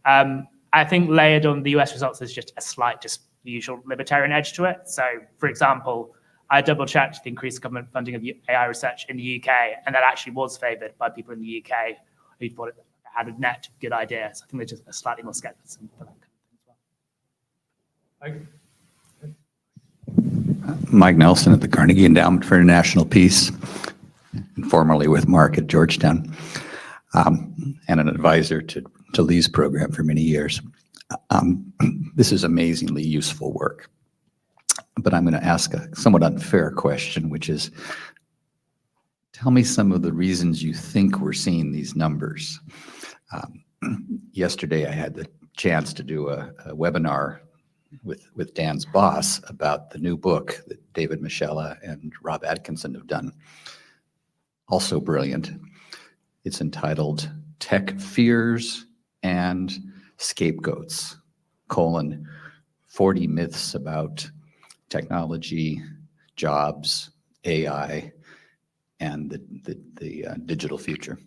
I think layered on the US results is just a slight, just usual libertarian edge to it. So for example, I double checked the increased government funding of AI research in the UK, and that actually was favored by people in the UK who thought it had a net good idea. So I think there's just a slightly more skepticism for that. Mike Nelson at the Carnegie Endowment for International Peace, and formerly with Mark at Georgetown, and an advisor to Lee's program for many years. This is amazingly useful work, but I'm going to ask a somewhat unfair question, which is, tell me some of the reasons you think we're seeing these numbers. Yesterday, I had the chance to do a webinar with Dan's boss about the new book that David Michela and Rob Atkinson have done. Also brilliant. It's entitled Tech Fears and Scapegoats, 40 myths about technology, jobs, AI, and the digital future.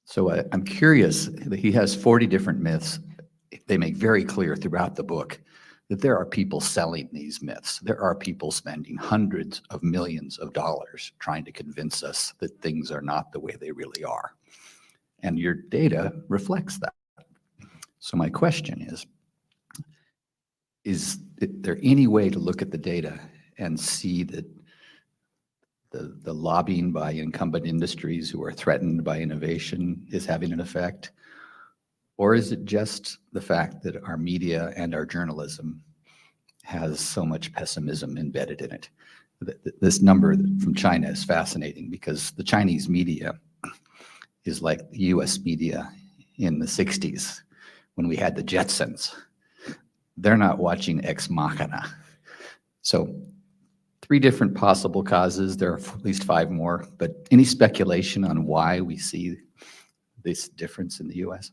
So I'm curious, he has 40 different myths. They make very clear throughout the book that there are people selling these myths. There are people spending hundreds of millions of dollars trying to convince us that things are not the way they really are. And your data reflects that. So my question is there any way to look at the data and see that the lobbying by incumbent industries who are threatened by innovation is having an effect? Or is it just the fact that our media and our journalism has so much pessimism embedded in it? This number from China is fascinating because the Chinese media is like the US media in the 60s when we had the Jetsons. They're not watching Ex Machina. So 3 different possible causes. There are at least 5 more, but any speculation on why we see this difference in the US?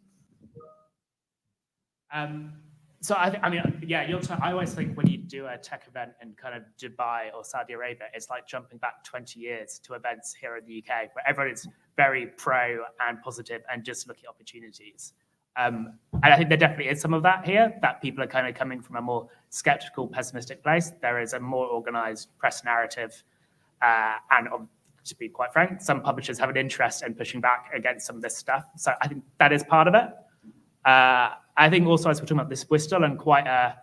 So I mean, yeah, I always think when you do a tech event in kind of Dubai or Saudi Arabia, it's like jumping back 20 years to events here in the UK, where everyone is very pro and positive and just looking at opportunities. And I think there definitely is some of that here, that people are kind of coming from a more skeptical, pessimistic place. There is a more organized press narrative. And to be quite frank, some publishers have an interest in pushing back against some of this stuff. So I think that is part of it. I think also, as we're talking about this, we're still in quite a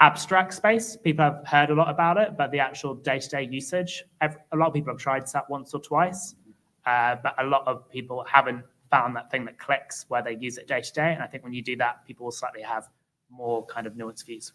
abstract space. People have heard a lot about it, but the actual day-to-day usage, a lot of people have tried SAP once or twice, but a lot of people haven't found that thing that clicks where they use it day-to-day. And I think when you do that, people will slightly have more kind of nuanced views.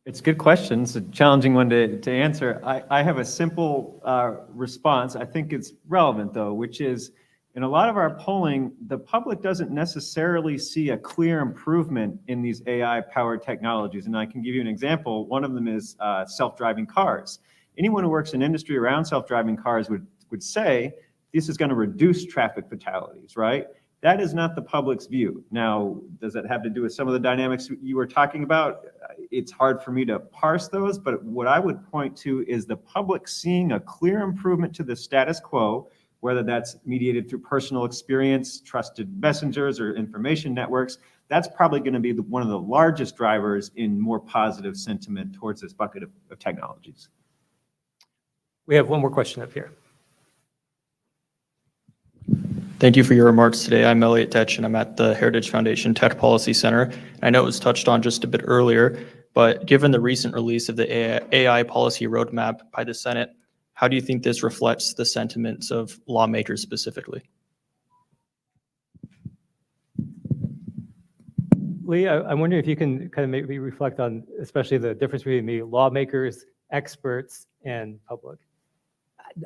It's a good question. It's a challenging one to answer. I have a simple response. I think it's relevant, though, which is in a lot of our polling, the public doesn't necessarily see a clear improvement in these AI-powered technologies. And I can give you an example. One of them is self-driving cars. Anyone who works in industry around self-driving cars would say this is going to reduce traffic fatalities, right? That is not the public's view. Now, does that have to do with some of the dynamics you were talking about? It's hard for me to parse those, but what I would point to is the public seeing a clear improvement to the status quo, whether that's mediated through personal experience, trusted messengers, or information networks. That's probably going to be one of the largest drivers in more positive sentiment towards this bucket of technologies. We have one more question up here. Thank you for your remarks today. I'm Elliot Tetch, and I'm at the Heritage Foundation Tech Policy Center. I know it was touched on just a bit earlier, but given the recent release of the AI policy roadmap by the Senate, how do you think this reflects the sentiments of lawmakers specifically? Lee, I'm wondering if you can kind of maybe reflect on especially the difference between maybe lawmakers, experts, and public.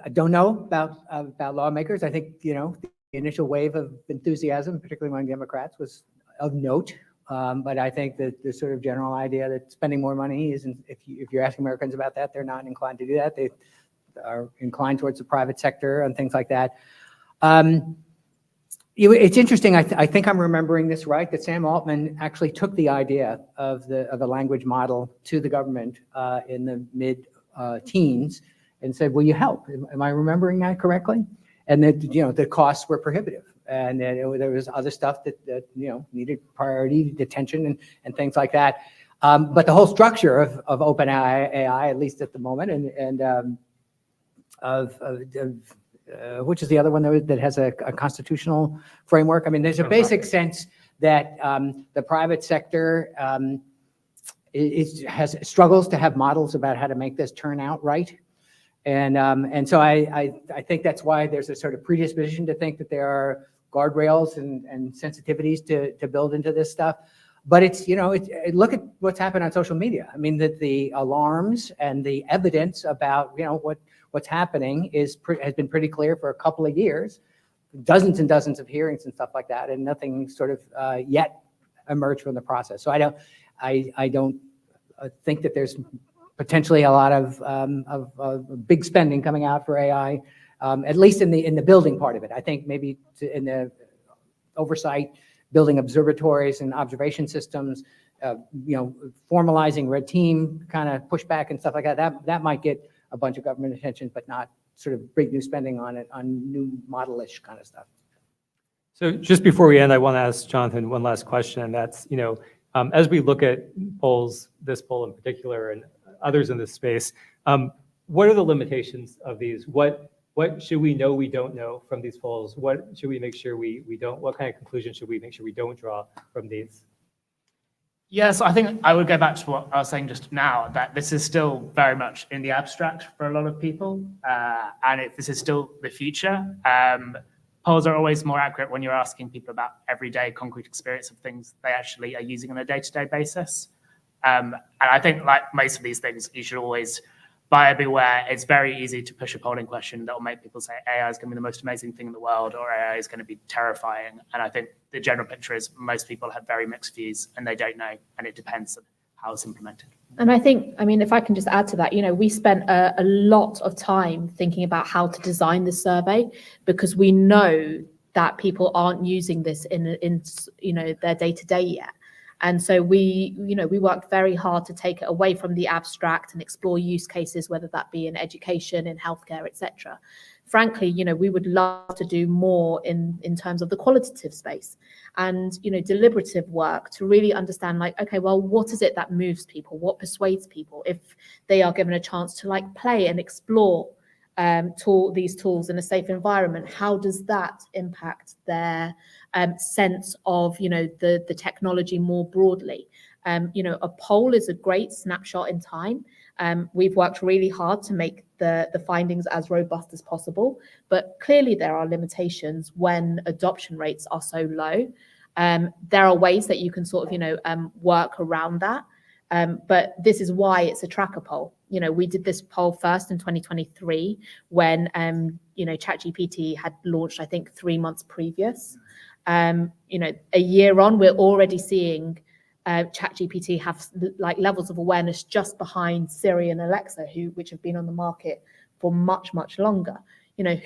I don't know about lawmakers. I think, the initial wave of enthusiasm, particularly among Democrats, was of note. But I think that the sort of general idea that spending more money isn't, if you're asking Americans about that, they're not inclined to do that. They are inclined towards the private sector and things like that. It's interesting. I think I'm remembering this right, that Sam Altman actually took the idea of a language model to the government in the mid-teens and said, "Will you help?" Am I remembering that correctly? And that the costs were prohibitive, and that there was other stuff that needed priority attention and things like that. But the whole structure of OpenAI, at least at the moment, and which is the other one that has a constitutional framework. I mean, there's a basic sense that the private sector has struggles to have models about how to make this turn out right. And so I think that's why there's a sort of predisposition to think that there are guardrails and sensitivities to build into this stuff. But look at what's happened on social media. I mean, that the alarms and the evidence about what's happening has been pretty clear for a couple of years, dozens and dozens of hearings and stuff like that, and nothing sort of yet emerged from the process. So I don't think that there's potentially a lot of big spending coming out for AI, at least in the building part of it. I think maybe in the oversight, building observatories and observation systems, formalizing red team kind of pushback and stuff like that. That might get a bunch of government attention, but not sort of big new spending on new model-ish kind of stuff. So just before we end, I want to ask Jonathan one last question, and that's, as we look at polls, this poll in particular, and others in this space, what are the limitations of these? What should we know we don't know from these polls? What should we make sure we don't? What kind of conclusions should we make sure we don't draw from these? Yes, I think I would go back to what I was saying just now, that this is still very much in the abstract for a lot of people, and this is still the future. Polls are always more accurate when you're asking people about everyday concrete experience of things they actually are using on a day-to-day basis. And I think, like most of these things, you should always buyer beware. It's very easy to push a polling question that will make people say AI is going to be the most amazing thing in the world, or AI is going to be terrifying. And I think the general picture is most people have very mixed views and they don't know, and it depends on how it's implemented. And I think, if I can just add to that, we spent a lot of time thinking about how to design this survey, because we know that people aren't using this in their day-to-day yet. And so we worked very hard to take it away from the abstract and explore use cases, whether that be in education, in healthcare, etc. Frankly, we would love to do more in terms of the qualitative space and, deliberative work to really understand, like, okay, well, what is it that moves people? What persuades people if they are given a chance to play and explore these tools in a safe environment? How does that impact their sense of the technology more broadly? A poll is a great snapshot in time. We've worked really hard to make the findings as robust as possible, but clearly there are limitations when adoption rates are so low. There are ways that you can sort of work around that. But this is why it's a tracker poll. We did this poll first in 2023 when, ChatGPT had launched, I think, 3 months previous. A year on, we're already seeing ChatGPT have levels of awareness just behind Siri and Alexa, which have been on the market for much, much longer.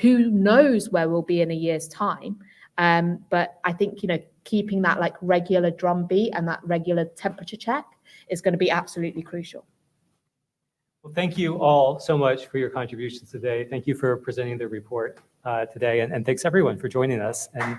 Who knows where we'll be in a year's time? But I think, keeping that regular drumbeat and that regular temperature check is going to be absolutely crucial. Well, thank you all so much for your contributions today. Thank you for presenting the report today, and thanks everyone for joining us. And